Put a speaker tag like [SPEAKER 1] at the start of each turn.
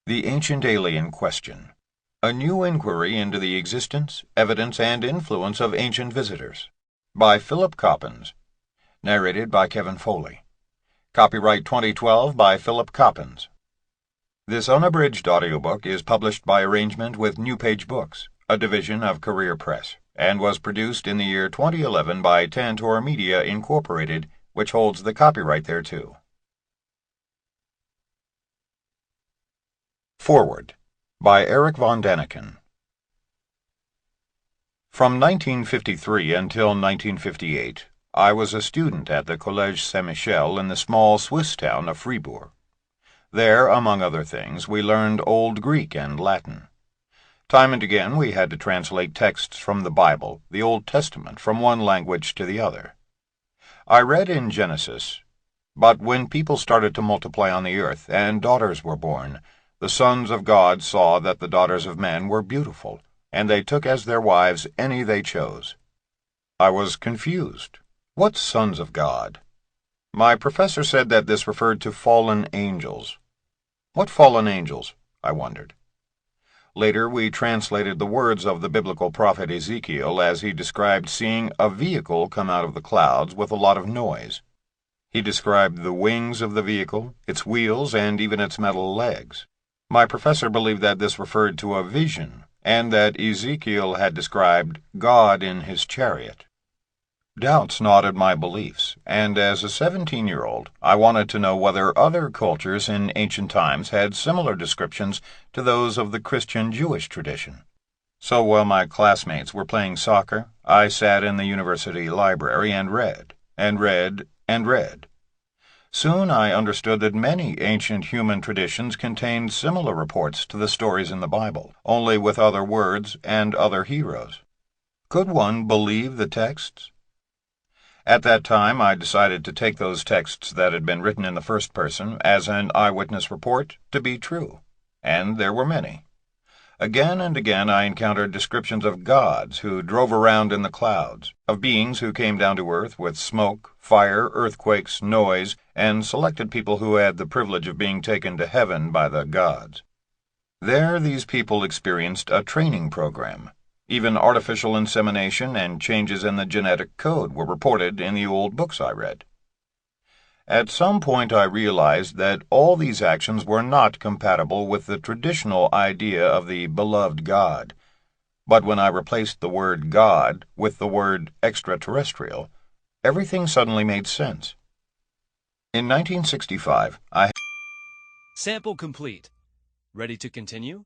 [SPEAKER 1] The Ancient Alien Question. A New Inquiry into the Existence, Evidence, and Influence of Ancient Visitors. By Philip Coppens. Narrated by Kevin Foley. Copyright 2012 by Philip Coppens. This unabridged audiobook is published by arrangement with New Page Books, a division of Career Press, and was produced in the year 2011 by Tantor Media, Incorporated, which holds the copyright thereto. Forward by Eric von Daniken. From 1953 until 1958, I was a student at the Collège Saint-Michel in the small Swiss town of Fribourg. There, among other things, we learned Old Greek and Latin. Time and again we had to translate texts from the Bible, the Old Testament, from one language to the other. I read in Genesis, "But when people started to multiply on the earth, and daughters were born, the sons of God saw that the daughters of men were beautiful, and they took as their wives any they chose." I was confused. What sons of God? My professor said that this referred to fallen angels. What fallen angels? I wondered. Later we translated the words of the biblical prophet Ezekiel as he described seeing a vehicle come out of the clouds with a lot of noise. He described the wings of the vehicle, its wheels, and even its metal legs. My professor believed that this referred to a vision, and that Ezekiel had described God in his chariot. Doubts gnawed my beliefs, and as a 17-year-old, I wanted to know whether other cultures in ancient times had similar descriptions to those of the Christian-Jewish tradition. So while my classmates were playing soccer, I sat in the university library and read, and read, and read. Soon I understood that many ancient human traditions contained similar reports to the stories in the Bible, only with other words and other heroes. Could one believe the texts? At that time I decided to take those texts that had been written in the first person as an eyewitness report to be true, and there were many. Again and again I encountered descriptions of gods who drove around in the clouds, of beings who came down to earth with smoke, fire, earthquakes, noise, and selected people who had the privilege of being taken to heaven by the gods. There these people experienced a training program. Even artificial insemination and changes in the genetic code were reported in the old books I read. At some point I realized that all these actions were not compatible with the traditional idea of the beloved God. But when I replaced the word God with the word extraterrestrial, everything suddenly made sense. In 1965,
[SPEAKER 2] Sample complete. Ready to continue?